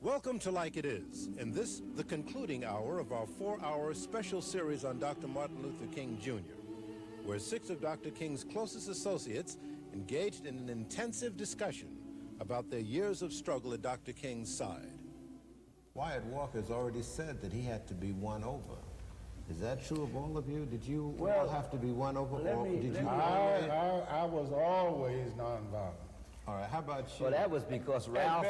Welcome to Like It Is. In this, the concluding hour of our 4-hour special series on Dr. Martin Luther King Jr., where 6 of Dr. King's closest associates engaged in an intensive discussion about their years of struggle at Dr. King's side. Wyatt Walker's already said that he had to be won over. Is that true of all of you? Did you all have to be won over? I was always nonviolent. All right, how about you? Well, that was because Ralph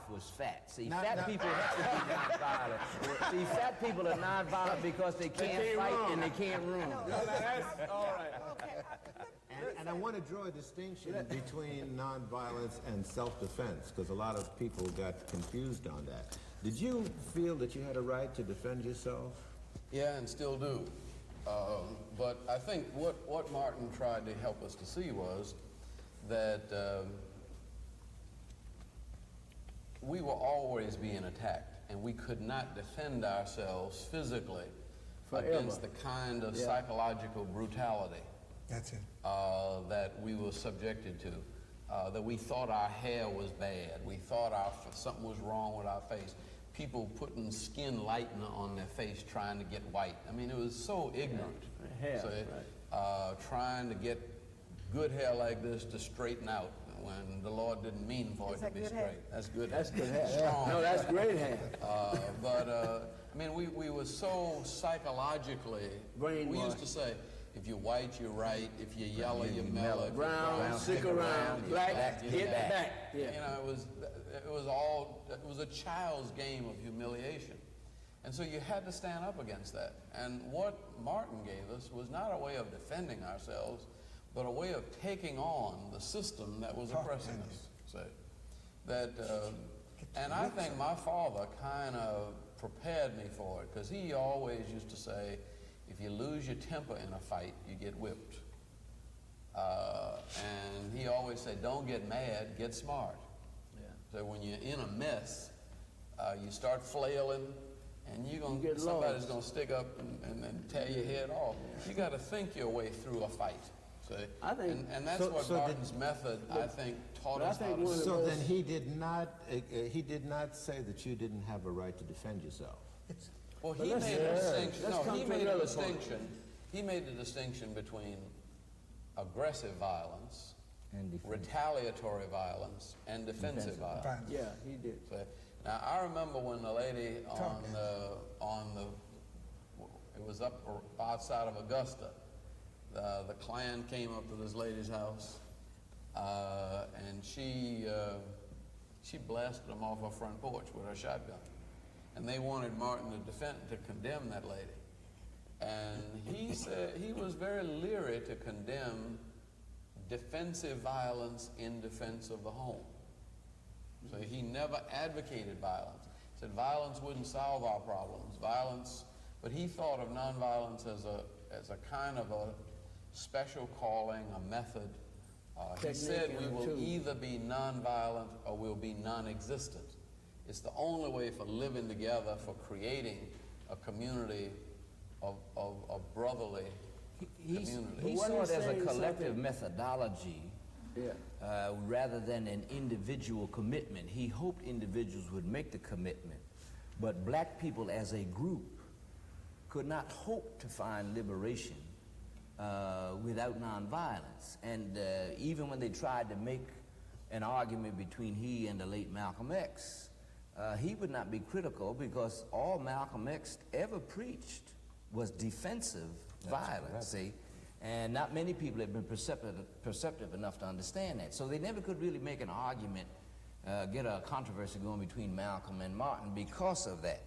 was fat. See, fat people have to be nonviolent. See, fat people are nonviolent because they can't fight and they can't run. That's all right. And I want to draw a distinction between nonviolence and self-defense, because a lot of people got confused on that. Did you feel that you had a right to defend yourself? Yeah, and still do. But I think what Martin tried to help us to see was that we were always being attacked, and we could not defend ourselves physically against the kind of psychological brutality that we were subjected to. That we thought our hair was bad, we thought something was wrong with our face. People putting skin lightener on their face trying to get white. I mean, it was so ignorant. Trying to get good hair like this to straighten out when the Lord didn't mean for it to be straight. That's good hair. That's good hair. Strong. No, that's great hair. I mean, we were so psychologically brainwashed. We used to say, if you're white, you're right. If you're yellow, you're mellow. Brown, stick around. Black, get back. Yeah. You know, it was a child's game of humiliation. And so you had to stand up against that. And what Martin gave us was not a way of defending ourselves, but a way of taking on the system that was oppressing us. And I think my father kind of prepared me for it, because he always used to say, if you lose your temper in a fight, you get whipped. And he always said, don't get mad, get smart. Yeah. So when you're in a mess, you start flailing, and somebody's going to stick up and tear your head off. You got to think your way through a fight. See? And that's what Martin's method, I think, taught us how to. So then he did not say that you didn't have a right to defend yourself. Well, he made a distinction. No, he made a distinction. He made the distinction between aggressive violence, and retaliatory violence, and defensive violence. Yeah, he did. So, now I remember when the lady it was up outside of Augusta. The Klan came up to this lady's house, and she blasted them off her front porch with her shotgun. And they wanted Martin to condemn that lady. And he said he was very leery to condemn defensive violence in defense of the home. So he never advocated violence. He said violence wouldn't solve our problems. But he thought of nonviolence as a kind of a special calling, a method. He said we will either be nonviolent or we'll be non-existent. It's the only way for living together, for creating a community of brotherly community. He saw it as a collective methodology rather than an individual commitment. He hoped individuals would make the commitment, but black people as a group could not hope to find liberation without nonviolence. And even when they tried to make an argument between he and the late Malcolm X, he would not be critical, because all Malcolm X ever preached was defensive violence, see? And not many people have been perceptive enough to understand that. So they never could really make an argument, get a controversy going between Malcolm and Martin because of that.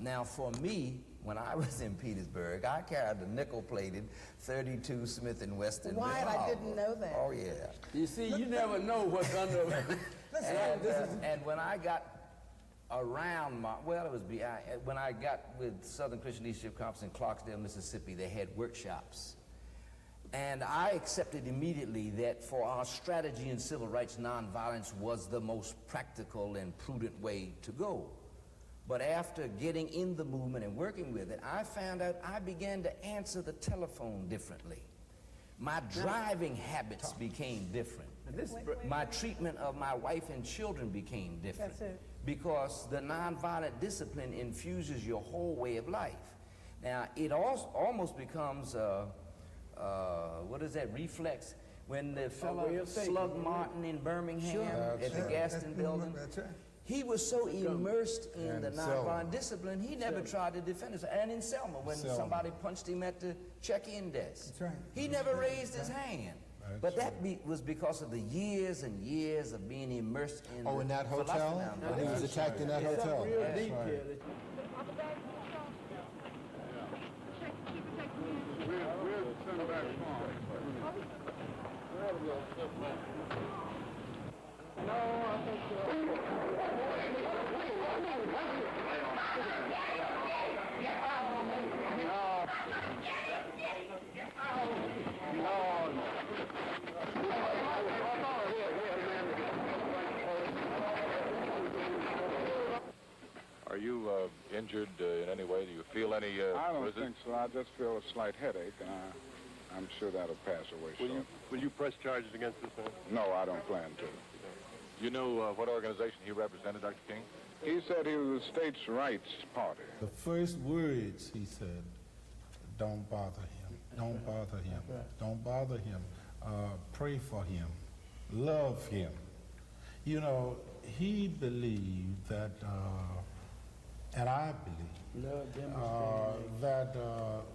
Now for me, when I was in Petersburg, I carried the nickel-plated 32 Smith & Wesson. Wyatt, I didn't know that. Oh yeah. You see, you never know what's under. And when I got around when I got with Southern Christian Leadership Conference in Clarksdale, Mississippi, they had workshops. And I accepted immediately that for our strategy in civil rights, nonviolence was the most practical and prudent way to go. But after getting in the movement and working with it, I found out I began to answer the telephone differently. My driving habits became different. My treatment of my wife and children became different. That's it. Because the nonviolent discipline infuses your whole way of life. Now, it also almost becomes, what is that, reflex? When the fellow slugged Martin in Birmingham at the Gaston building, That's right. he was so immersed in the Selma. nonviolent discipline, he never tried to defend himself. And in Selma, when somebody punched him at the check-in desk, That's right. he never raised his hand. But that was because of the years and years of being immersed in Oh, in that hotel? When he was attacked in that hotel? Real deep here. We'll send back home. Are you injured in any way? Do you feel any I don't bruises? think so. I just feel a slight headache, and I'm sure that'll pass away shortly. Will you press charges against this man? No, I don't plan to. You know what organization he represented, Dr. King? He said he was the states' rights party. The first words he said, don't bother him, don't bother him, don't bother him, pray for him, love him. You know, he believed that, and I believe, that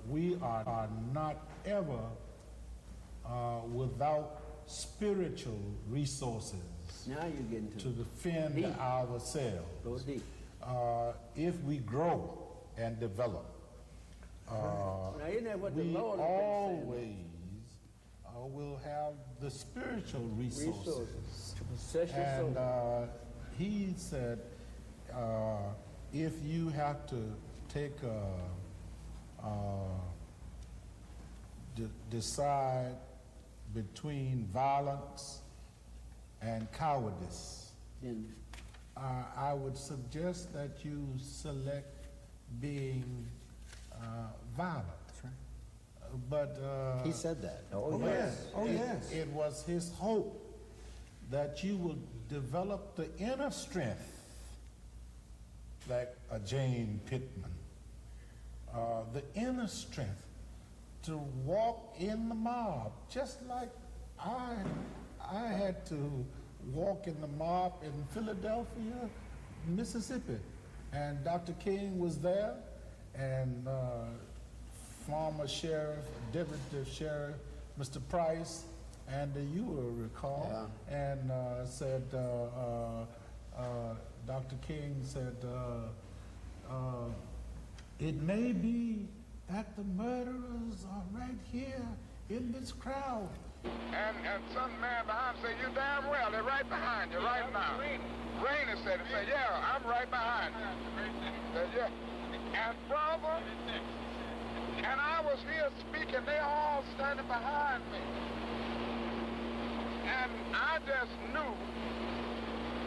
we are not ever without spiritual resources Now you're getting to to defend Deep. ourselves. Go deep. If we grow and develop, Now isn't that what the we Lord has been saying? always will have the spiritual resources. To possess your And soul. he said, if you have to take decide between violence and cowardice, Then I would suggest that you select being violent. That's right. But He said that. Oh, yes, Oh, yes. it was his hope that you will develop the inner strength, like a Jane Pittman, the inner strength to walk in the mob, just like I had to walk in the mob in Philadelphia, Mississippi, and Dr. King was there, and former sheriff, deputy sheriff, Mr. Price, and you will recall, and said, Dr. King said, it may be that the murderers are right here in this crowd. And some man behind said, you damn well, they're right behind you right now. Rainer said it. Said, yeah, I'm right behind you. Said, yeah. And brother, and I was here speaking, they all standing behind me. And I just knew,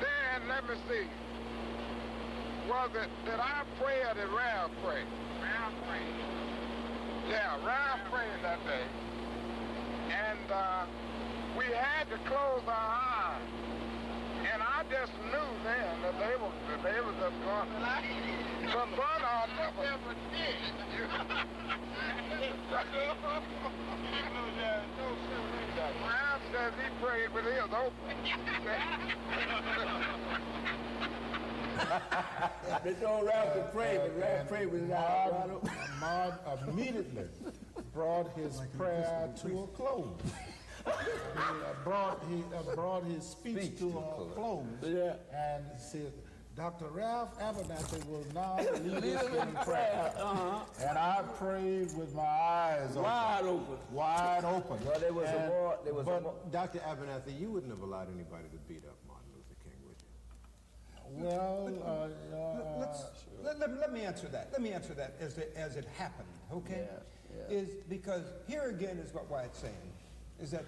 then, let me see, was it that I prayed or did Ralph pray? Ralph prayed. Yeah, Ralph prayed that day. And we had to close our eyes. And I just knew then that they were just going to burn our never did. Ralph says he prayed with his open. they told Ralph to pray, but Ralph prayed with his eyes wide open. Ahmad immediately brought his prayer to a close. He brought his speech to a close, and said, Dr. Ralph Abernathy will now lead us in prayer. And I prayed with my eyes Wide open. wide open. Well, there was a more. Dr. Abernathy, you wouldn't have allowed anybody to beat up Martin Luther King, would you? Well, let me answer that. Let me answer that as it happened, okay? Is because here again is what Wyatt's saying, is that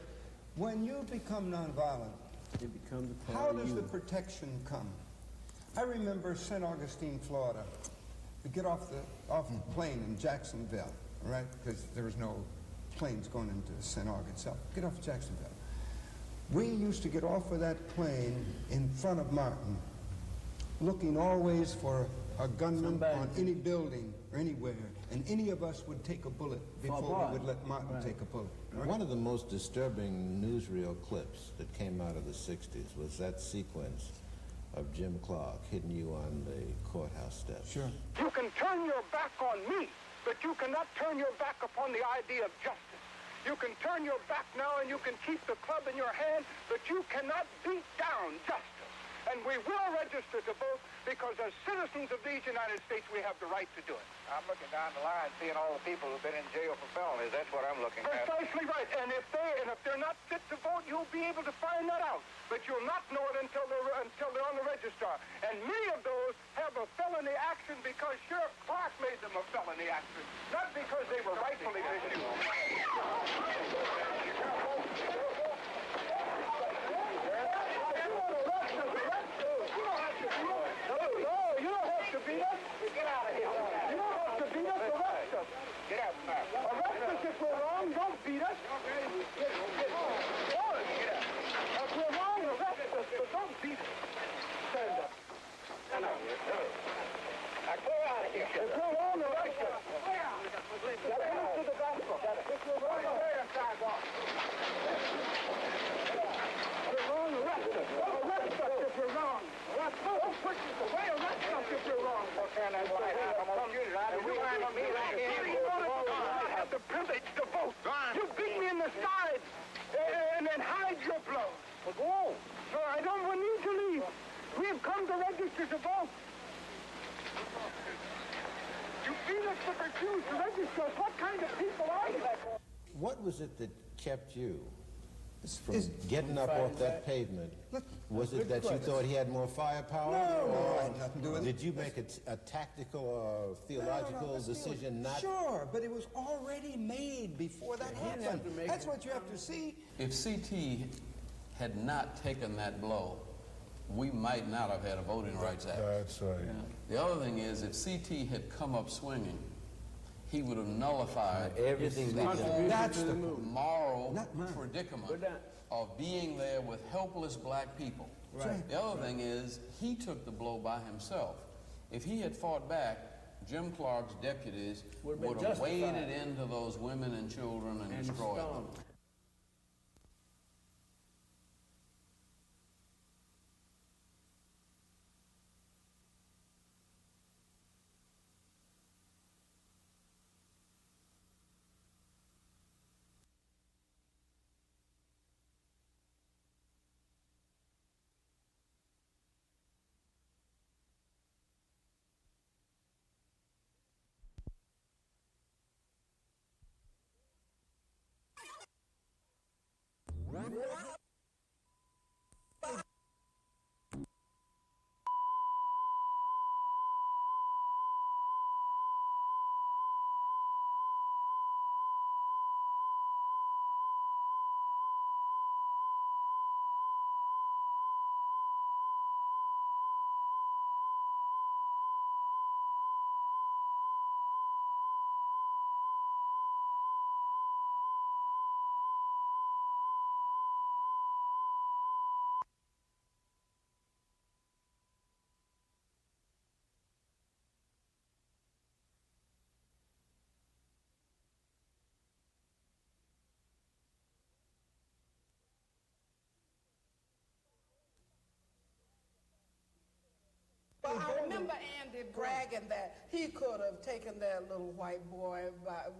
when you become nonviolent, It becomes a part how of does you. the protection come? I remember St. Augustine, Florida. We get off the plane in Jacksonville, all right? Because there was no planes going into St. Aug itself. Get off Jacksonville. We used to get off of that plane in front of Martin, looking always for a gunman on any building or anywhere, and any of us would take a bullet before we would let Martin take a bullet. Right? One of the most disturbing newsreel clips that came out of the 60s was that sequence of Jim Clark hitting you on the courthouse steps. Sure. You can turn your back on me, but you cannot turn your back upon the idea of justice. You can turn your back now and you can keep the club in your hand, but you cannot beat down justice. And we will register to vote because as citizens of these United States, we have the right to do it. I'm looking down the line, seeing all the people who've been in jail for felonies. That's what I'm looking at. Precisely right. And if they're not fit to vote, you'll be able to find that out. But you'll not know it until they're on the registrar. And many of those have a felony action because Sheriff Clark made them a felony action, not because they were rightfully victims. If we're wrong, don't beat us. If we're wrong, arrest us, but don't beat us. Stand up. Stand up. Now clear out of here. If we're wrong, arrest us. Get into the gospel. If we're wrong, arrest us. If we're wrong, arrest us. Arrest us if we're wrong. Don't push us away. Arrest us if we're wrong. Okay, that's right. I'm going to shoot it. I have the privilege to vote. You beat me in the side and then hide your blow. Well, go on. So I don't need to leave. We have come to register to vote. You beat us but refuse to register us. What kind of people are you? What was it that kept you from getting up off that pavement? Was it that you thought he had more firepower? No, it had nothing to do with it. Did you make a tactical or theological decision not? Sure, but it was already made before that happened. That's what you have to see. If CT had not taken that blow, we might not have had a Voting Rights Act. That's right. The other thing is, if CT had come up swinging, he would have nullified Everything they did. That's the moral Not mine. predicament of being there with helpless black people. Right. The other thing is, he took the blow by himself. If he had fought back, Jim Clark's deputies would have waded into those women and children and destroyed them. Well, I remember Andy bragging that he could have taken that little white boy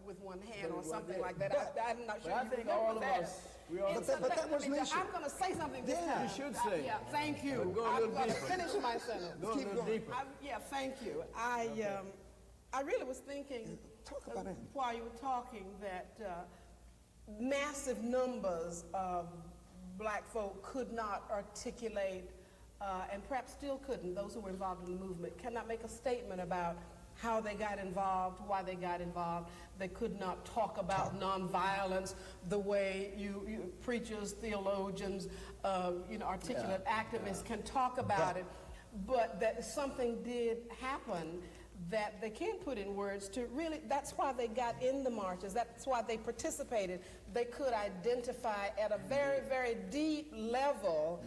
with one hand or something like that. I'm not sure you think remember all of that. us, we all- But that was an issue. I'm going to say something this Yeah. time. You should say. Yeah, thank you. Go a I'm little going to deeper. finish my sentence. Go a little deeper. Yeah, thank you. I really was thinking Talk about it. while you were talking that massive numbers of black folk could not articulate and perhaps still couldn't, those who were involved in the movement, cannot make a statement about how they got involved, why they got involved. They could not talk about nonviolence the way you preachers, theologians, articulate activists can talk about it. But that something did happen that they can't put in words to really, that's why they got in the marches, that's why they participated. They could identify at a very, very deep level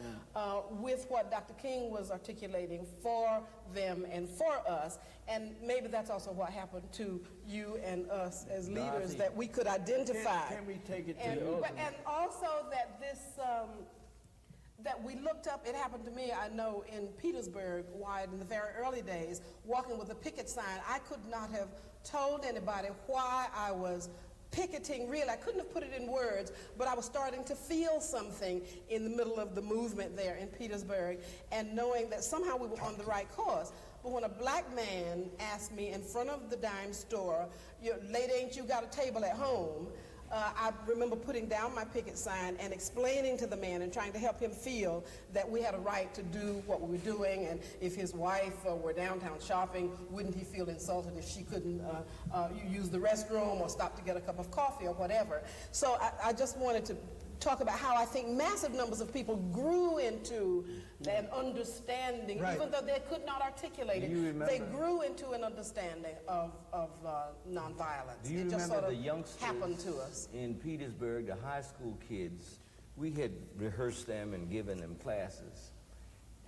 with what Dr. King was articulating for them and for us. And maybe that's also what happened to you and us as leaders, Dorothy, that we could identify. Can we take it to And, the ultimate? and also that this, that we looked up, it happened to me, I know, in Petersburg, Wyatt, in the very early days, walking with a picket sign. I could not have told anybody why I was picketing, really. I couldn't have put it in words, but I was starting to feel something in the middle of the movement there in Petersburg, and knowing that somehow we were on the right course. But when a black man asked me in front of the dime store, "Lady, ain't you got a table at home?" I remember putting down my picket sign and explaining to the man and trying to help him feel that we had a right to do what we were doing, and if his wife were downtown shopping, wouldn't he feel insulted if she couldn't use the restroom or stop to get a cup of coffee or whatever. So I just wanted to talk about how I think massive numbers of people grew into an understanding, Right. even though they could not articulate it. Do you remember- They grew into an understanding of nonviolence. Do you It just remember sort of the youngsters happened to us. in Petersburg, the high school kids? We had rehearsed them and given them classes.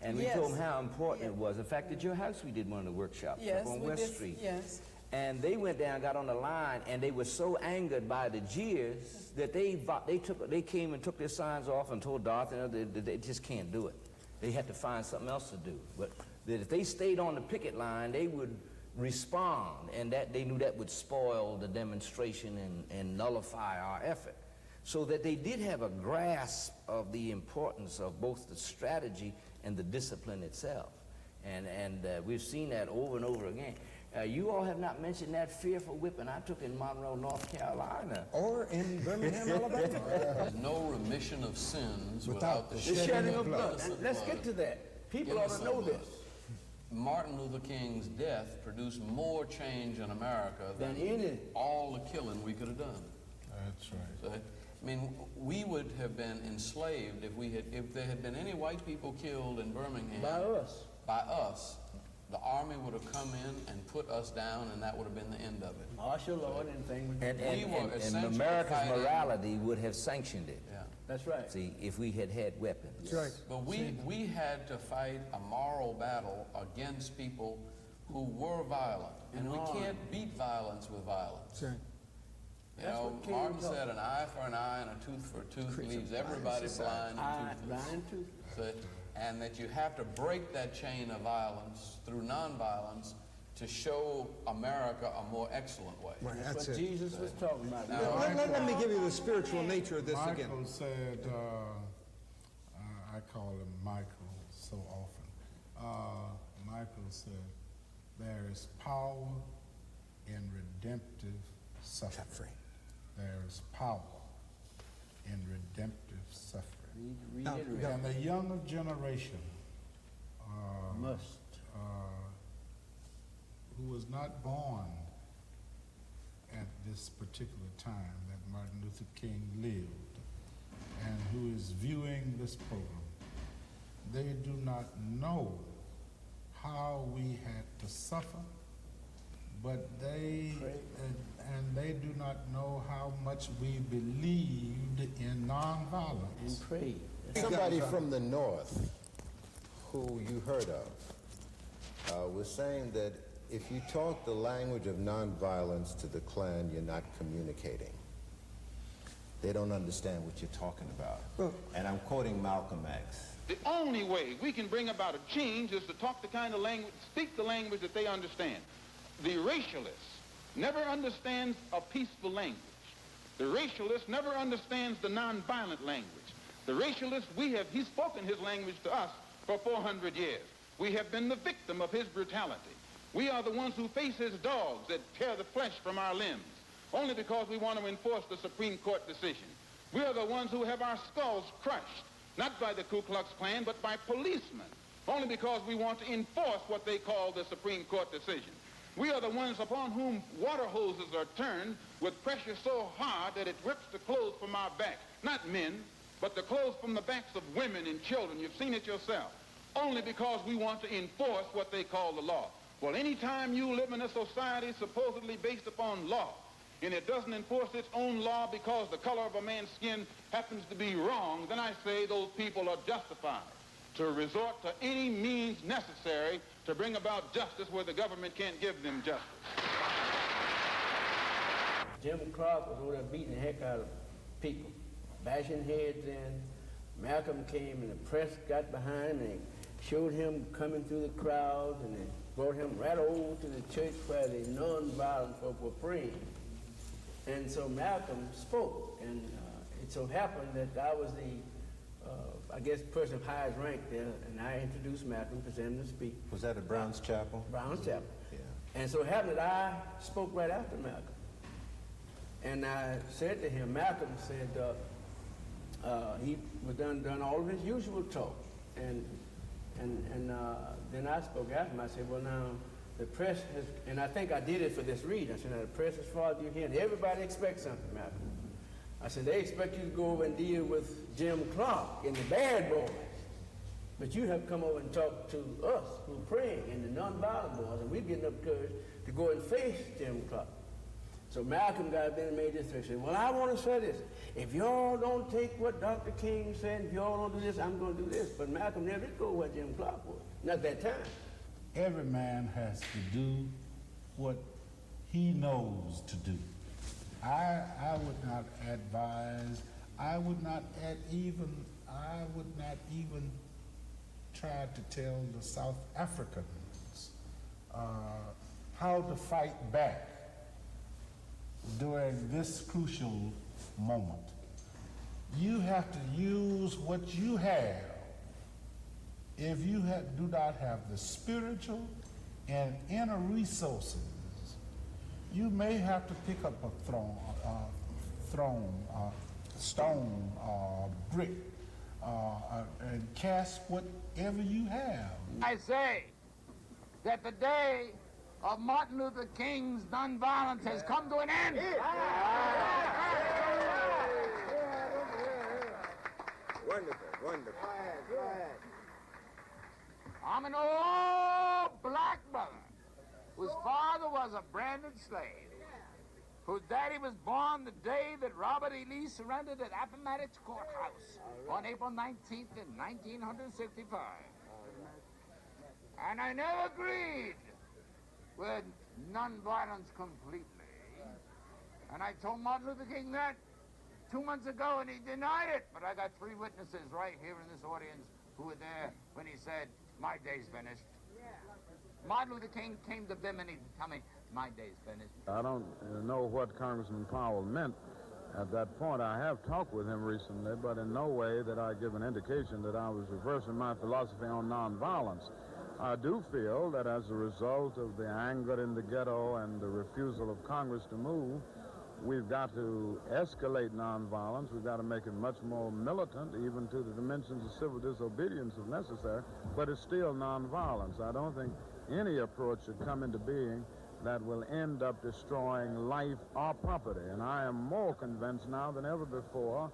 And we Yes. told them how important it Yeah. was. In fact, at your house we did one of the workshops Yes, up on we West did. Street. Yes. And they went down, got on the line, and they were so angered by the jeers that they came and took their signs off and told Dorothy that they just can't do it. They had to find something else to do. But that if they stayed on the picket line, they would respond, and that they knew that would spoil the demonstration and nullify our effort. So that they did have a grasp of the importance of both the strategy and the discipline itself. And we've seen that over and over again. You all have not mentioned that fearful whipping I took in Monroe, North Carolina. Or in Birmingham, Alabama. There's no remission of sins without the The shedding shedding of of blood. innocent Let's blood. get to that. People ought to Innocent know blood. this. Martin Luther King's death produced more change in America than Than any. all the killing we could have done. That's right. So, I mean, we would have been enslaved if there had been any white people killed in Birmingham. By us, the army would have come in and put us down, and that would have been the end of it. Martial law and things. And We were essentially America's fighting- morality would have sanctioned it. Yeah. That's right. See, if we had had weapons. That's right. But we had to fight a moral battle against people who were violent, and we can't beat violence with violence. That's right. You That's know, what King Martin taught. said an eye for an eye and a tooth for a tooth leaves everybody blind Eye, and toothless. blind, tooth. So, and that you have to break that chain of violence through nonviolence to show America a more excellent way. Right, That's that's what it. Jesus was talking about. Now, Let me give you the spiritual nature of this again. Michael said, I call him Michael so often. Michael said, there is power in redemptive suffering. There is power in redemptive suffering. Read Now, it, read And the younger generation it. Must. who was not born at this particular time that Martin Luther King lived and who is viewing this program, they do not know how we had to suffer, but they do not know how much we believed in nonviolence. And pray. Somebody from the North who you heard of was saying that if you talk the language of nonviolence to the Klan, you're not communicating. They don't understand what you're talking about. And I'm quoting Malcolm X. The only way we can bring about a change is to talk the kind of language, speak the language that they understand. The racialist never understands a peaceful language. The racialist never understands the nonviolent language. The racialist, he's spoken his language to us for 400 years. We have been the victim of his brutality. We are the ones who face his dogs that tear the flesh from our limbs, only because we want to enforce the Supreme Court decision. We are the ones who have our skulls crushed, not by the Ku Klux Klan, but by policemen, only because we want to enforce what they call the Supreme Court decision. We are the ones upon whom water hoses are turned with pressure so hard that it rips the clothes from our backs, not men, but the clothes from the backs of women and children. You've seen it yourself. Only because we want to enforce what they call the law. Well, anytime you live in a society supposedly based upon law, and it doesn't enforce its own law because the color of a man's skin happens to be wrong, then I say those people are justified to resort to any means necessary to bring about justice where the government can't give them justice. Jim Clark was over there beating the heck out of people, bashing heads in. Malcolm came and the press got behind him and they showed him coming through the crowds and they brought him right over to the church where the non-violent folk were praying. And so Malcolm spoke, and it so happened that I was the, I guess, person of highest rank there, and I introduced Malcolm, presented him to speak. Was that at Brown's Chapel? Brown's Chapel. Yeah. And so it happened that I spoke right after Malcolm. And I said to him, Malcolm said he was done all of his usual talk. And then I spoke after him. I said, well, now, the press has, and I think I did it for this reason. I said, now, the press, as far as you're here, and everybody expects something, Malcolm. I said, they expect you to go over and deal with Jim Clark and the bad boys. But you have come over and talked to us who are praying and the nonviolent boys, and we're getting up courage to go and face Jim Clark. So Malcolm got up there and made this threat. He said, well, I want to say this. If y'all don't take what Dr. King said, if y'all don't do this, I'm going to do this. But Malcolm never did go where Jim Clark was. Not that time. Every man has to do what he knows to do. I would not advise, I would not even try to tell the South Africans how to fight back during this crucial moment. You have to use what you have. If you do not have the spiritual and inner resources, you may have to pick up a stone, brick, and cast whatever you have. I say that the day of Martin Luther King's nonviolence has come to an end. Wonderful, wonderful. Go ahead. I'm an old black brother whose father was a branded slave, whose daddy was born the day that Robert E. Lee surrendered at Abernathy Courthouse on April 19th in 1965. And I never agreed with nonviolence completely. And I told Martin Luther King that 2 months ago, and he denied it. But I got 3 witnesses right here in this audience who were there when he said, my day's finished. Yeah. Martin Luther King came to Bimini to tell me, my day's finished. I don't know what Congressman Powell meant at that point. I have talked with him recently, but in no way did I give an indication that I was reversing my philosophy on nonviolence. I do feel that as a result of the anger in the ghetto and the refusal of Congress to move, we've got to escalate nonviolence. We've got to make it much more militant, even to the dimensions of civil disobedience if necessary, but it's still nonviolence. I don't think any approach should come into being that will end up destroying life or property. And I am more convinced now than ever before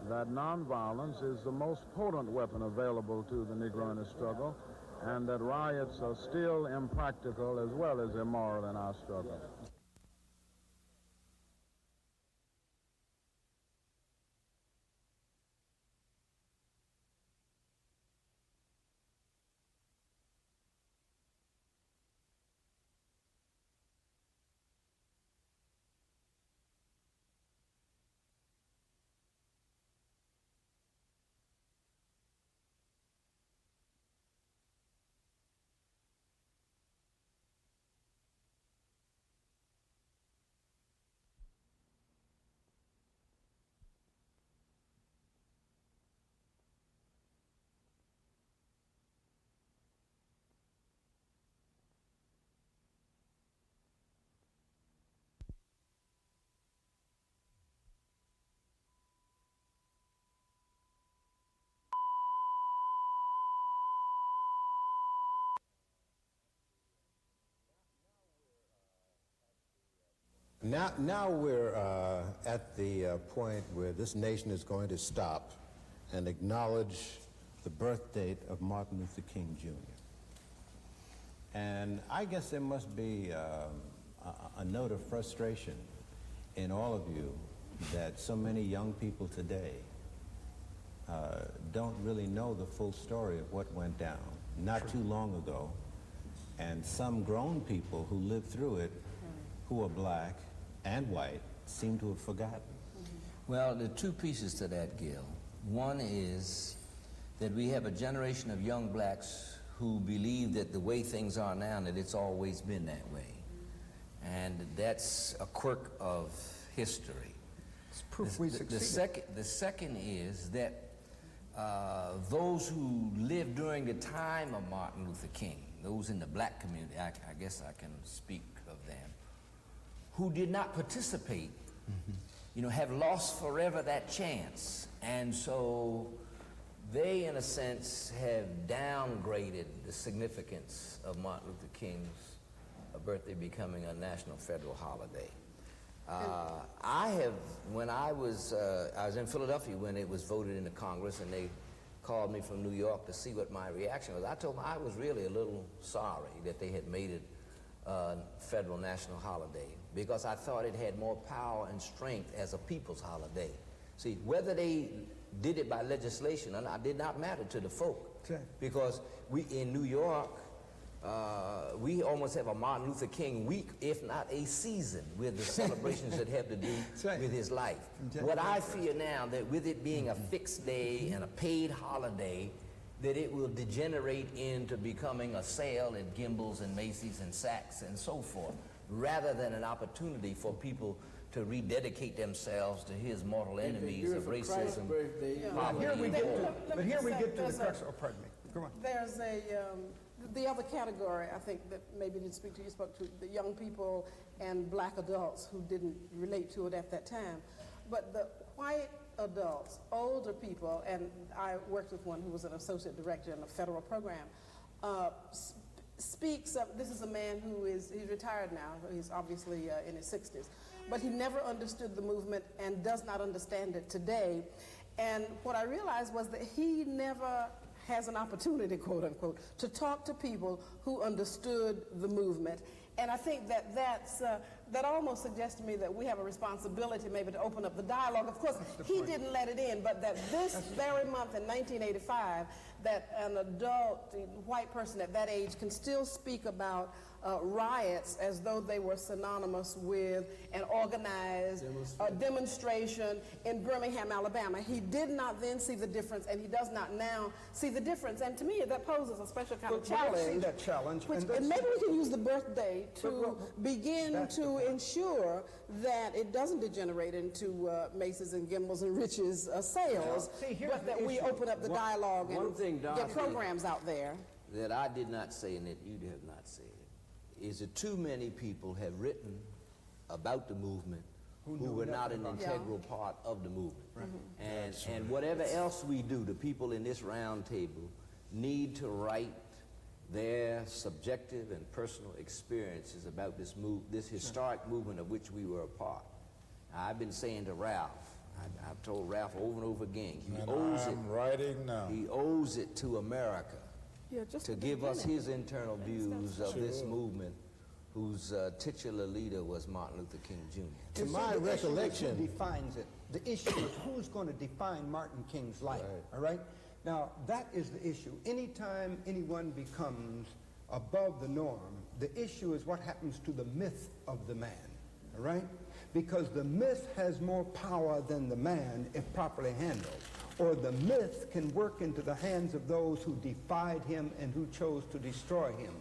that nonviolence is the most potent weapon available to the Negro in the struggle, and that riots are still impractical as well as immoral in our struggle. Now we're at the point where this nation is going to stop and acknowledge the birth date of Martin Luther King Jr. And I guess there must be a note of frustration in all of you that so many young people today don't really know the full story of what went down not too long ago. And some grown people who lived through it, who are black and white, seem to have forgotten. Well, there are two pieces to that, Gil. One is that we have a generation of young blacks who believe that the way things are now, that it's always been that way. And that's a quirk of history. It's proof we succeeded. The second is that those who lived during the time of Martin Luther King, those in the black community, I guess I can speak of them, who did not participate, you know, have lost forever that chance. And so they, in a sense, have downgraded the significance of Martin Luther King's birthday becoming a national federal holiday. When I was in Philadelphia when it was voted into Congress, and they called me from New York to see what my reaction was. I told them I was really a little sorry that they had made it a federal national holiday, because I thought it had more power and strength as a people's holiday. See, whether they did it by legislation or not did not matter to the folk. Exactly. Because we in New York, we almost have a Martin Luther King week, if not a season, with the celebrations that have to do with his life. What I fear now, that with it being a fixed day and a paid holiday, that it will degenerate into becoming a sale at Gimbel's and Macy's and Saks and so forth, rather than an opportunity for people to rededicate themselves to his mortal enemies of racism. But here we get to the crux. Oh, pardon me. Go on. There's the other category, I think, that maybe didn't speak to, you spoke to the young people and black adults who didn't relate to it at that time. But the white adults, older people, and I worked with one who was an associate director in a federal program, speaks of, this is a man who he's retired now, he's obviously in his 60s, but he never understood the movement and does not understand it today. And what I realized was that he never has an opportunity, quote unquote, to talk to people who understood the movement. And I think that that almost suggests to me that we have a responsibility maybe to open up the dialogue. Of course, he didn't let it in, but that this very month in 1985, that an adult white person at that age can still speak about riots as though they were synonymous with an organized demonstration in Birmingham, Alabama. He did not then see the difference, and he does not now see the difference. And to me, that poses a special kind of challenge. I see that challenge. And maybe we can use the birthday to begin to ensure that it doesn't degenerate into Macy's and Gimbel's and Rich's sales, but that we open up the dialogue and get programs out there. That I did not say and that you have not said is that too many people have written about the movement who were not an integral part of the movement. Right. And whatever else we do, the people in this round table need to write their subjective and personal experiences about this historic movement of which we were a part. I've been saying to Ralph, I've told Ralph over and over again, he owes it to America to give us his internal views of this movement, whose titular leader was Martin Luther King Jr. To my recollection, who defines it. The issue is who's going to define Martin King's life, all right? Now, that is the issue. Anytime anyone becomes above the norm, the issue is what happens to the myth of the man, all right? Because the myth has more power than the man if properly handled. Or the myth can work into the hands of those who defied him and who chose to destroy him.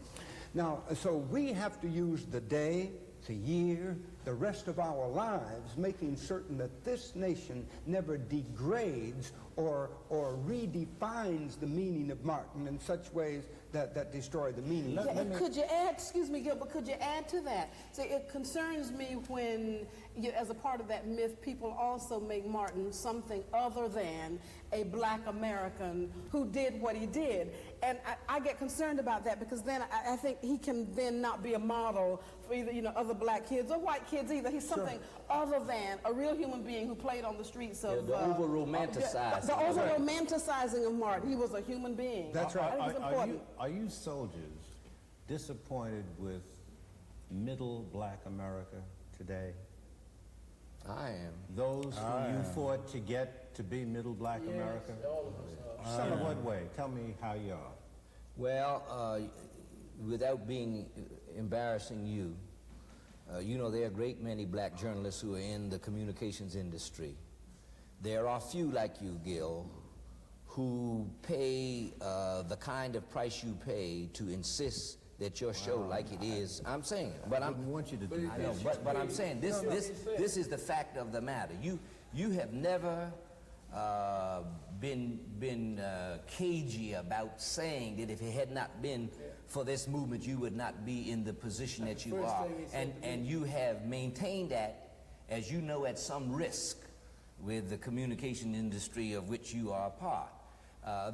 Now, so we have to use the day, the year, the rest of our lives, making certain that this nation never degrades or redefines the meaning of Martin in such ways that destroy the meaning. Could you add, excuse me, Gilbert, could you add to that? So it concerns me when, as a part of that myth, people also make Martin something other than a black American who did what he did. And I get concerned about that, because then I think he can then not be a model for either, other black kids or white kids either. He's something other than a real human being who played on the streets of... the over-romanticizing. The over-romanticizing of Martin. He was a human being. That's right. Are you soldiers disappointed with middle black America today? I am. Those who you fought to get to be middle black America? All of us are. Some what way? Tell me how you are. Well, without being embarrassing you, you know there are a great many black journalists who are in the communications industry. There are few like you, Gil, who pay the kind of price you pay to insist that your show, like it is, I'm saying, but I want you to do I know, but I'm saying this is the fact of the matter. You have never been cagey about saying that if it had not been for this movement, you would not be in the position that you are, and you have maintained that, as you know, at some risk with the communication industry of which you are a part.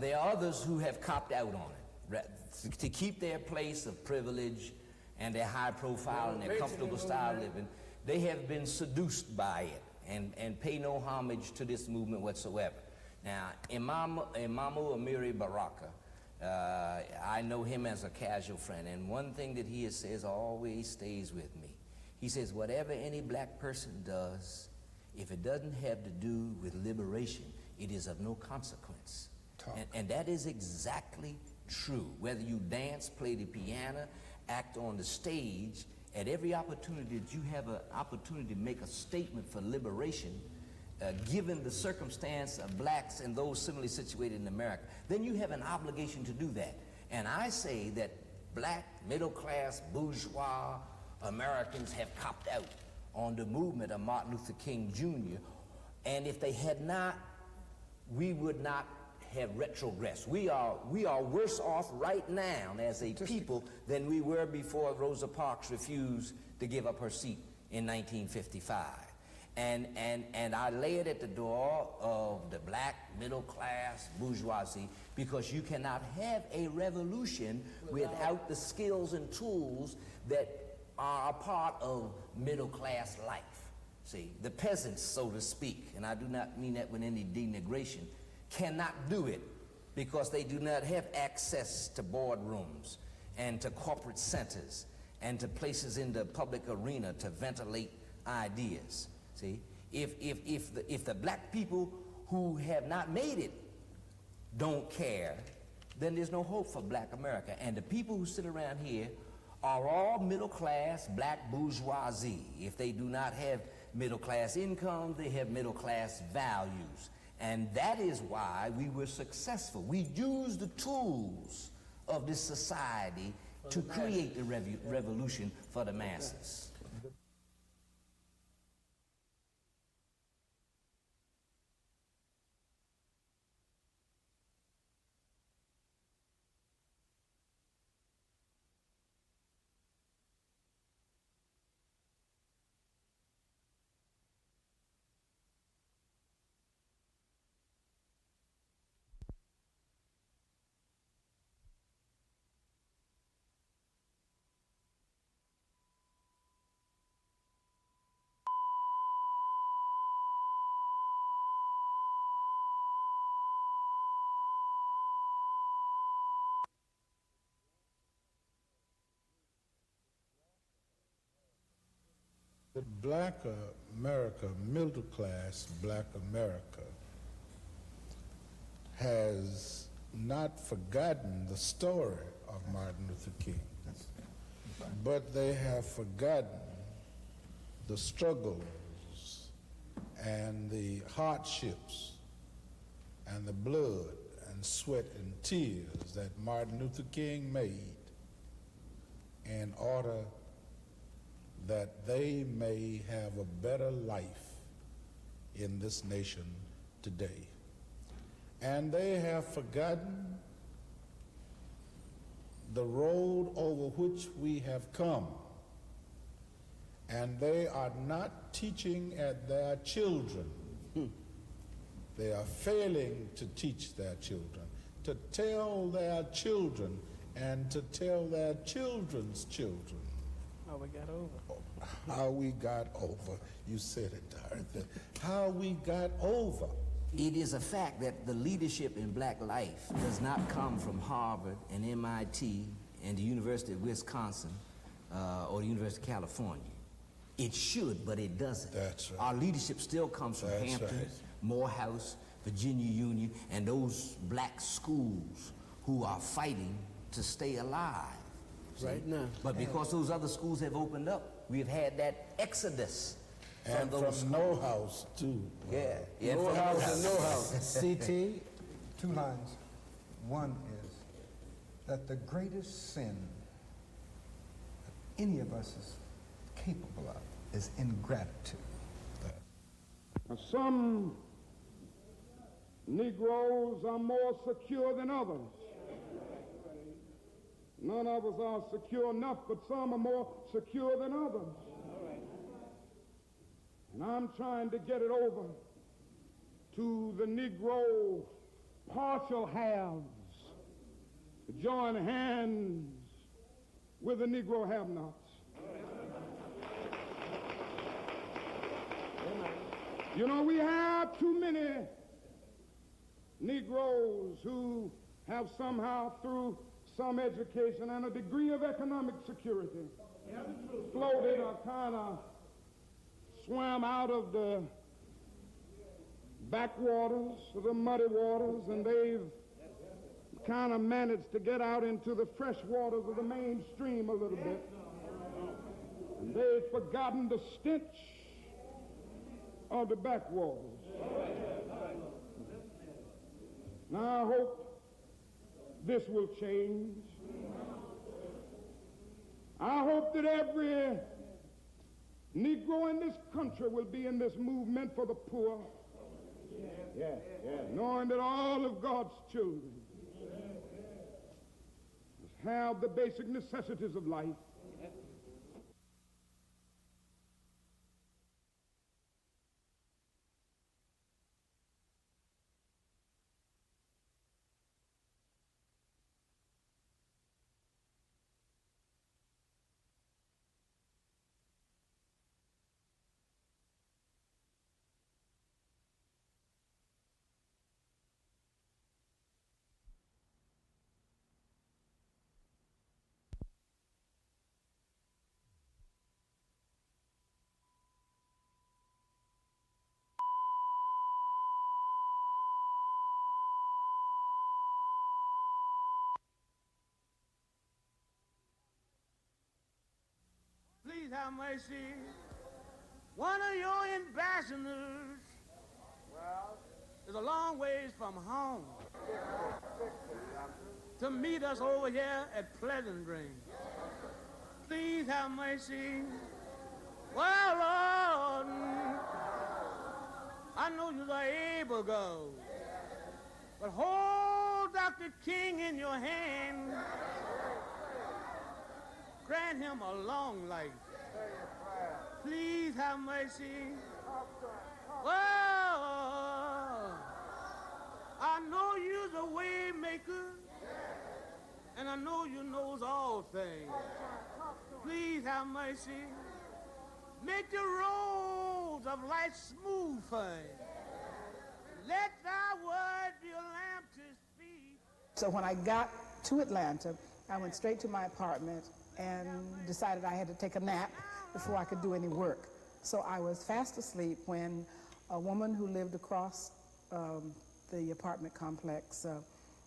There are others who have copped out on it to keep their place of privilege and their high profile and their comfortable style of living. They have been seduced by it and pay no homage to this movement whatsoever. Now, Imamu Amiri Baraka, I know him as a casual friend, and one thing that he says always stays with me. He says, whatever any black person does, if it doesn't have to do with liberation, it is of no consequence. And that is exactly true. Whether you dance, play the piano, act on the stage, at every opportunity that you have an opportunity to make a statement for liberation, given the circumstance of blacks and those similarly situated in America, then you have an obligation to do that. And I say that black, middle-class, bourgeois Americans have copped out on the movement of Martin Luther King Jr., and if they had not, we would not have retrogressed. We are worse off right now as a people than we were before Rosa Parks refused to give up her seat in 1955. And I lay it at the door of the black middle class bourgeoisie, because you cannot have a revolution without the skills and tools that are a part of middle class life. See, the peasants, so to speak, and I do not mean that with any denigration, cannot do it because they do not have access to boardrooms and to corporate centers and to places in the public arena to ventilate ideas. See, if the black people who have not made it don't care, then there's no hope for black America. And the people who sit around here are all middle class black bourgeoisie. If they do not have middle class income, they have middle class values. And that is why we were successful. We used the tools of this society to create the revolution for the masses. The black America, middle class black America, has not forgotten the story of Martin Luther King, but they have forgotten the struggles and the hardships and the blood and sweat and tears that Martin Luther King made in order that they may have a better life in this nation today. And they have forgotten the road over which we have come. And they are not teaching at their children. They are failing to teach their children, to tell their children, and to tell their children's children. How we got over. How we got over. You said it, Dorothy. How we got over. It is a fact that the leadership in black life does not come from Harvard and MIT and the University of Wisconsin or the University of California. It should, but it doesn't. That's right. Our leadership still comes from That's Hampton, right. Morehouse, Virginia Union, and those black schools who are fighting to stay alive. Right now. But because those other schools have opened up, we've had that exodus And from those from no house, too. Yeah, No from house and no house. CT, 2 lines. One is that the greatest sin that any of us is capable of is ingratitude. Now, some Negroes are more secure than others. None of us are secure enough, but some are more secure than others. And I'm trying to get it over to the Negro partial halves to join hands with the Negro have-nots. You know, we have too many Negroes who have somehow, through some education and a degree of economic security, floated or kind of swam out of the backwaters, the muddy waters, and they've kind of managed to get out into the fresh waters of the mainstream a little bit. And they've forgotten the stench of the backwaters. Now I hope this will change. I hope that every Negro in this country will be in this movement for the poor. Knowing that all of God's children must have the basic necessities of life. Please have mercy. One of your ambassadors is a long ways from home to meet us over here at Pleasant Green. Please have mercy. Well, Lord, I know you're able to go, but hold Dr. King in your hand. Grant him a long life. Please have mercy. Well, I know you're the way maker, and I know you knows all things. Please have mercy. Make the roads of life smooth for him. Let thy word be a lamp to his feet. So when I got to Atlanta, I went straight to my apartment and decided I had to take a nap before I could do any work. So I was fast asleep when a woman who lived across the apartment complex,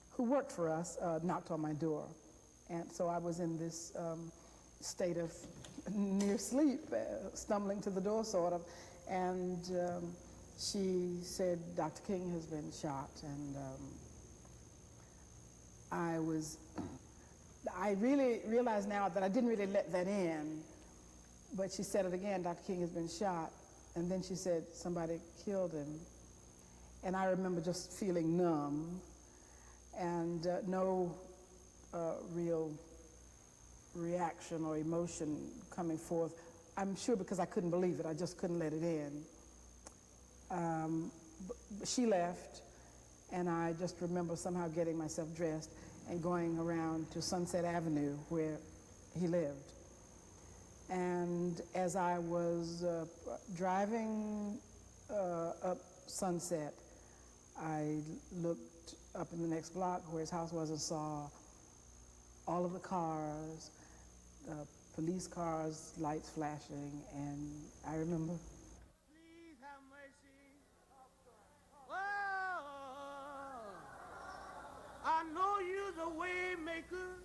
who worked for us, knocked on my door. And so I was in this state of near sleep, stumbling to the door sort of, and she said, Dr. King has been shot, and I really realize now that I didn't really let that in, but she said it again, Dr. King has been shot, and then she said somebody killed him. And I remember just feeling numb and no real reaction or emotion coming forth. I'm sure because I couldn't believe it, I just couldn't let it in. She left, and I just remember somehow getting myself dressed and going around to Sunset Avenue where he lived. And as I was driving up Sunset, I looked up in the next block where his house was and saw all of the cars, police cars, lights flashing, and I remember. Please have mercy. Oh, I know you're the way maker,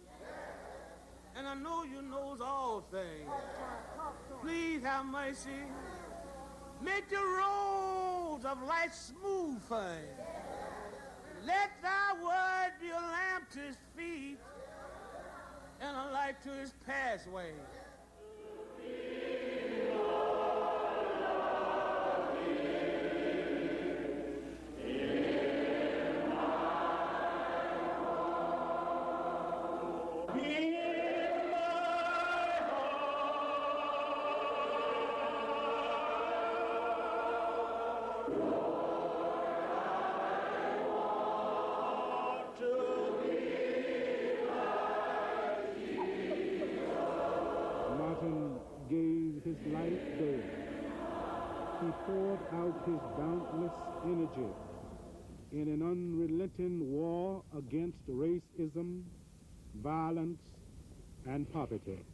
and I know you knows all things. Please have mercy. Make the roads of life smooth for him. Let thy word be a lamp to his feet and a light to his pathway. Gave his life there. He poured out his boundless energy in an unrelenting war against racism, violence, and poverty.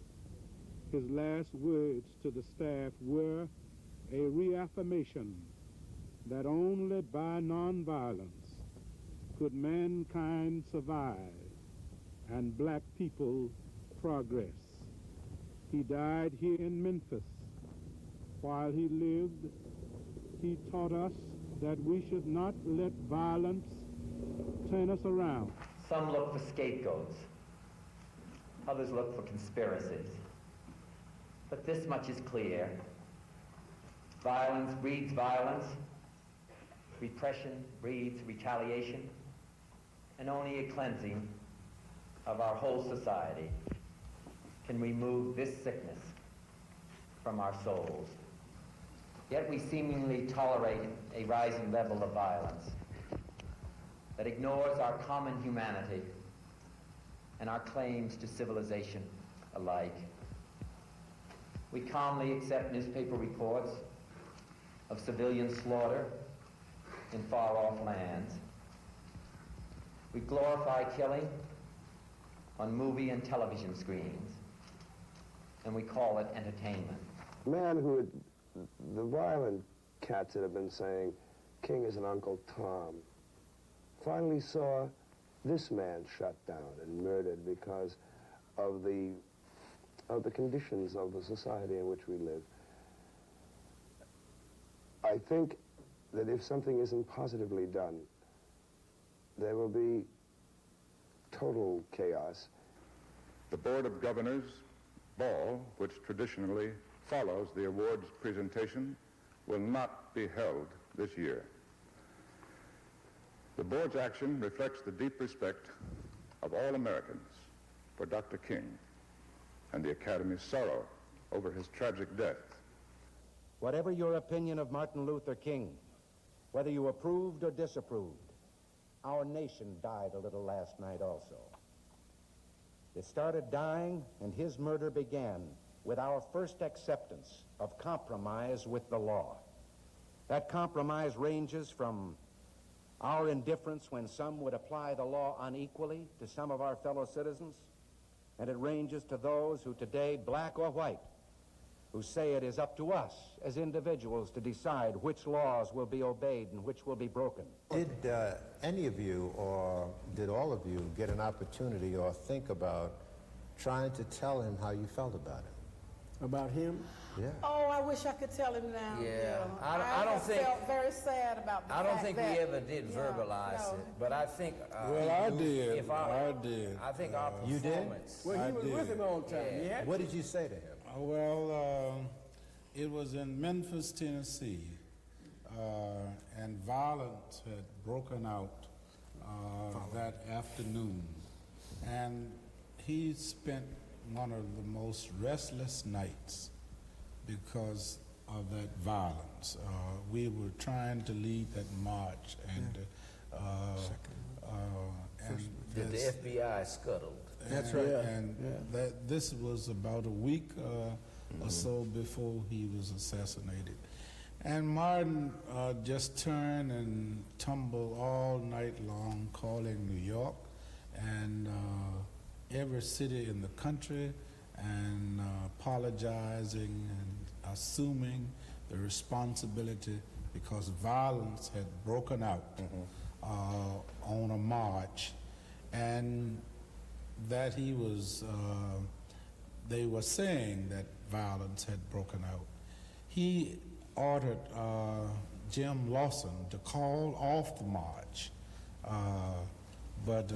His last words to the staff were a reaffirmation that only by nonviolence could mankind survive and black people progress. He died here in Memphis. While he lived, he taught us that we should not let violence turn us around. Some look for scapegoats. Others look for conspiracies. But this much is clear. Violence breeds violence. Repression breeds retaliation. And only a cleansing of our whole society can remove this sickness from our souls. Yet we seemingly tolerate a rising level of violence that ignores our common humanity and our claims to civilization alike. We calmly accept newspaper reports of civilian slaughter in far-off lands. We glorify killing on movie and television screens, and we call it entertainment. Man who had, the violent cats that have been saying King is an Uncle Tom, finally saw this man shut down and murdered because of the conditions of the society in which we live. I think that if something isn't positively done, there will be total chaos. The Board of Governors ball, which traditionally follows the awards presentation, will not be held this year. The board's action reflects the deep respect of all Americans for Dr. King and the Academy's sorrow over his tragic death. Whatever your opinion of Martin Luther King, whether you approved or disapproved, our nation died a little last night also. It started dying, and his murder began with our first acceptance of compromise with the law. That compromise ranges from our indifference when some would apply the law unequally to some of our fellow citizens, and it ranges to those who today, black or white, who say it is up to us as individuals to decide which laws will be obeyed and which will be broken. Did any of you, or did all of you, get an opportunity or think about trying to tell him how you felt about him? About him? Yeah. Oh, I wish I could tell him now. Yeah, I don't think. Felt very sad about the I don't fact think that, we ever did verbalize it, but I think. Well, I did. I did. I think our You did? performance. Well, he was with him all the time. Yeah. What did you say to him? Well, it was in Memphis, Tennessee, and violence had broken out that afternoon, and he spent one of the most restless nights because of that violence. We were trying to lead that march, and That the FBI scuttled. That's right. And this was about a week or so before he was assassinated. And Martin just turned and tumbled all night long, calling New York and every city in the country and apologizing and assuming the responsibility because violence had broken out on a march, and that he was, they were saying that violence had broken out. He ordered Jim Lawson to call off the march, but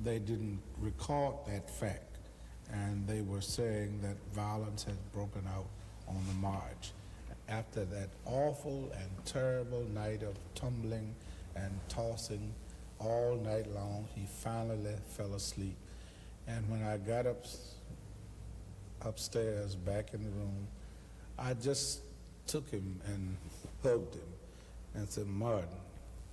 they didn't record that fact, and they were saying that violence had broken out on the march. After that awful and terrible night of tumbling and tossing all night long, he finally fell asleep. And when I got upstairs back in the room, I just took him and hugged him and said, "Martin,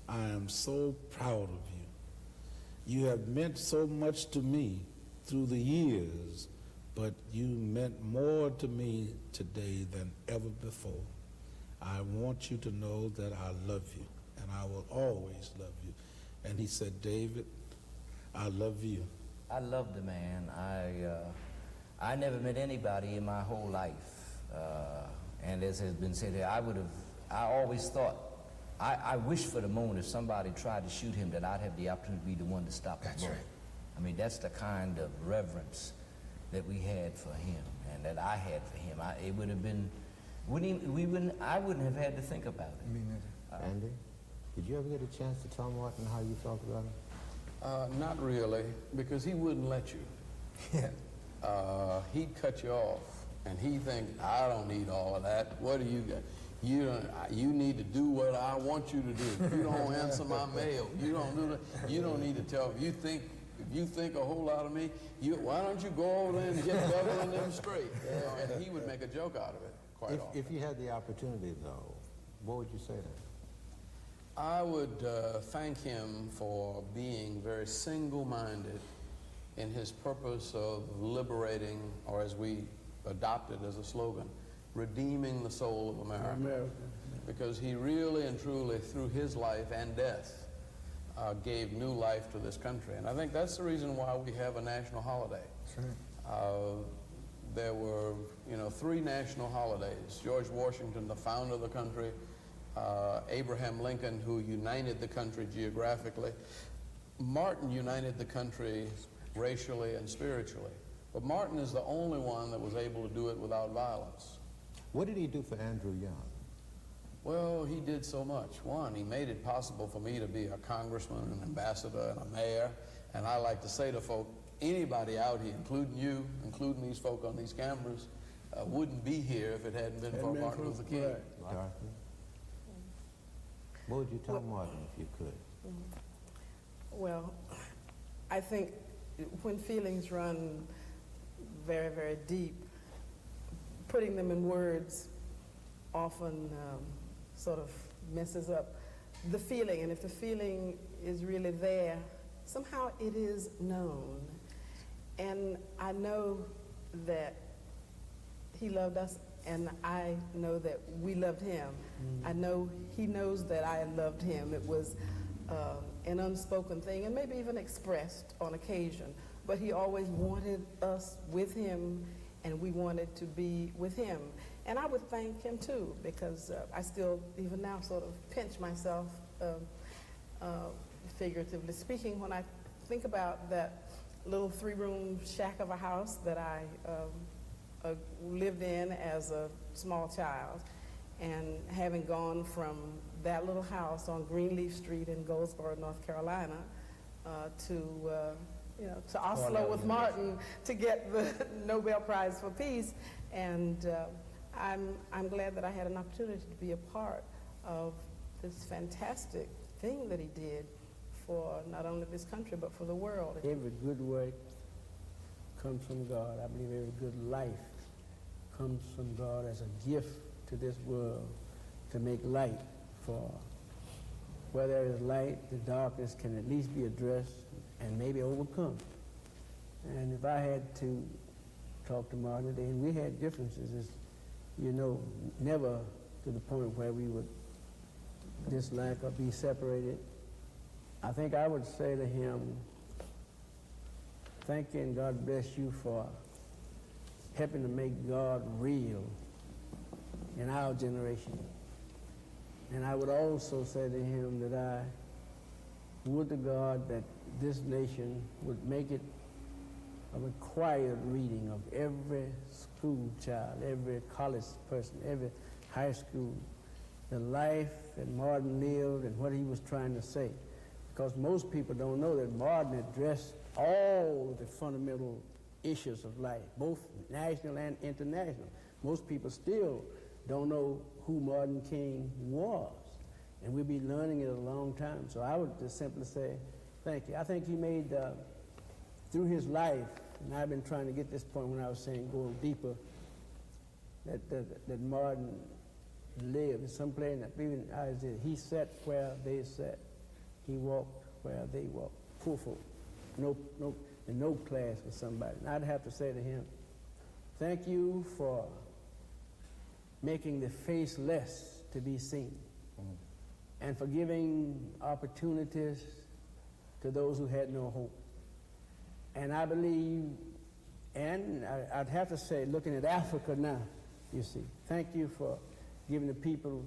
I am so proud of you. You have meant so much to me through the years, but you meant more to me today than ever before. I want you to know that I love you, and I will always love you." And he said, "David, I love you." I love the man. I never met anybody in my whole life, and as has been said here, I always thought, I wish for the moment if somebody tried to shoot him that I'd have the opportunity to be the one to stop the bullet. I mean, that's the kind of reverence that we had for him and that I had for him. It would have been, I wouldn't have had to think about it. Andy, did you ever get a chance to tell Martin how you felt about him? Not really, because he wouldn't let you. He'd cut you off, and he'd think, "I don't need all of that. What do you got? You need to do what I want you to do. You don't answer my mail. You don't do that. You don't need to tell me. If you think a whole lot of me, why don't you go over there and get Bevel and them straight?" And he would make a joke out of it quite often. If you had the opportunity, though, what would you say to him? I would thank him for being very single-minded in his purpose of liberating, or as we adopted as a slogan, redeeming the soul of America. Because he really and truly, through his life and death, gave new life to this country. And I think that's the reason why we have a national holiday. There were, 3 national holidays. George Washington, the founder of the country, Abraham Lincoln, who united the country geographically. Martin united the country racially and spiritually. But Martin is the only one that was able to do it without violence. What did he do for Andrew Young? Well, he did so much. One, he made it possible for me to be a congressman, an ambassador, and a mayor. And I like to say to folk, anybody out here, including you, including these folk on these cameras, wouldn't be here if it hadn't been for Martin Luther King. Dorothy? What would you tell Martin if you could? Well, I think when feelings run very, very deep, putting them in words often sort of messes up the feeling. And if the feeling is really there, somehow it is known. And I know that he loved us, and I know that we loved him. I know he knows that I loved him. It was an unspoken thing, and maybe even expressed on occasion. But he always wanted us with him, and we wanted to be with him. And I would thank him too, because I still, even now, sort of pinch myself, figuratively speaking, when I think about that little 3-room shack of a house that I lived in as a small child, and having gone from that little house on Greenleaf Street in Goldsboro, North Carolina, to Oslo with Martin to get the Nobel Prize for Peace. And I'm glad that I had an opportunity to be a part of this fantastic thing that he did for not only this country, but for the world. Every good work comes from God. I believe every good life comes from God as a gift to this world to make light for. Where there is light, the darkness can at least be addressed and maybe overcome. And if I had to talk to Martin today, and we had differences, never to the point where we would dislike or be separated. I think I would say to him, thank you and God bless you for helping to make God real in our generation. And I would also say to him that I would to God that this nation would make it a required reading of every school child, every college person, every high school, the life that Martin lived and what he was trying to say. Because most people don't know that Martin addressed all the fundamental issues of life, both national and international. Most people still don't know who Martin King was, and we'll be learning it a long time. So I would just simply say thank you. I think he made, through his life, and I've been trying to get this point when I was saying go deeper, that Martin lived in some place, even Isaiah, he sat where they sat. He walked where they walked. Poor folk. No class with somebody. And I'd have to say to him, thank you for making the faceless to be seen, and for giving opportunities to those who had no hope. And I believe, and I'd have to say, looking at Africa now, you see, thank you for giving the people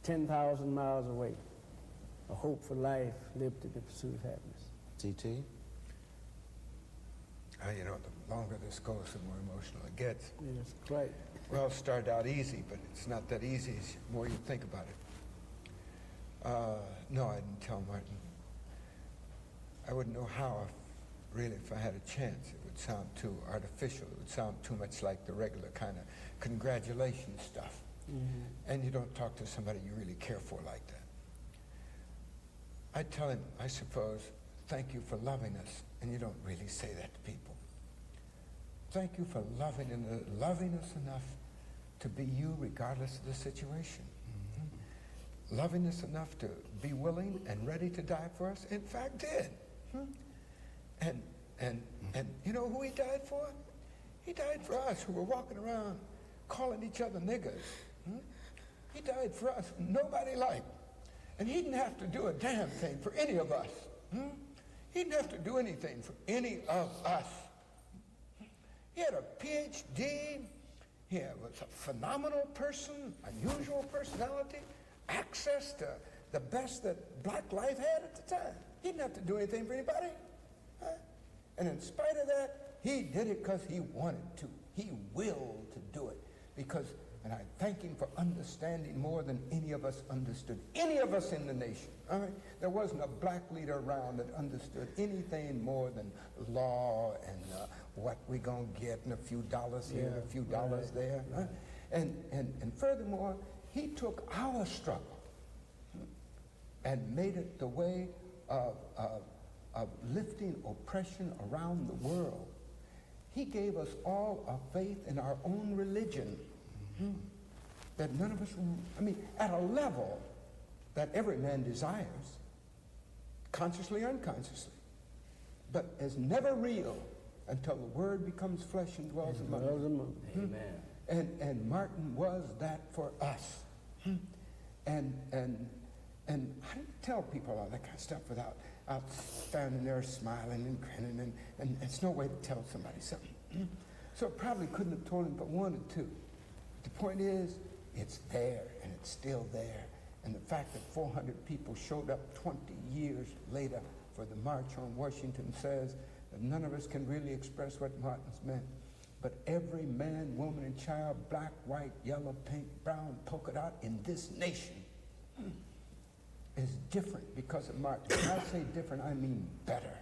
10,000 miles away a hope for life, liberty, the pursuit of happiness. T.T.? You know, the longer this goes, the more emotional it gets. Yes, quite. Well, it started out easy, but it's not that easy the more you think about it. No, I didn't tell Martin. I wouldn't know how, if I had a chance. It would sound too artificial. It would sound too much like the regular kind of congratulation stuff. Mm-hmm. And you don't talk to somebody you really care for like that. I'd tell him, I suppose, thank you for loving us. And you don't really say that to people. Thank you for loving us enough to be you regardless of the situation. Mm-hmm. Loving us enough to be willing and ready to die for us. In fact, did. And you know who he died for? He died for us who were walking around calling each other niggers. He died for us nobody liked. And he didn't have to do a damn thing for any of us. He didn't have to do anything for any of us. He had a PhD. He was a phenomenal person, unusual personality, access to the best that black life had at the time. He didn't have to do anything for anybody. And in spite of that, he did it because he wanted to. He willed to do it. And I thank him for understanding more than any of us understood. Any of us in the nation. All right? There wasn't a black leader around that understood anything more than law and what we're going to get and a few dollars here and a few dollars there. Right? And furthermore, he took our struggle and made it the way of lifting oppression around the world. He gave us all a faith in our own religion. That none of us, at a level that every man desires, consciously or unconsciously, but is never real until the Word becomes flesh and dwells among us. Amen. And Martin was that for us. And I didn't tell people all that kind of stuff without standing there smiling and grinning, and it's no way to tell somebody something. So I probably couldn't have told him but wanted to. The point is, it's there, and it's still there. And the fact that 400 people showed up 20 years later for the March on Washington says that none of us can really express what Martin's meant. But every man, woman, and child, black, white, yellow, pink, brown, polka dot in this nation is different because of Martin. When I say different, I mean better.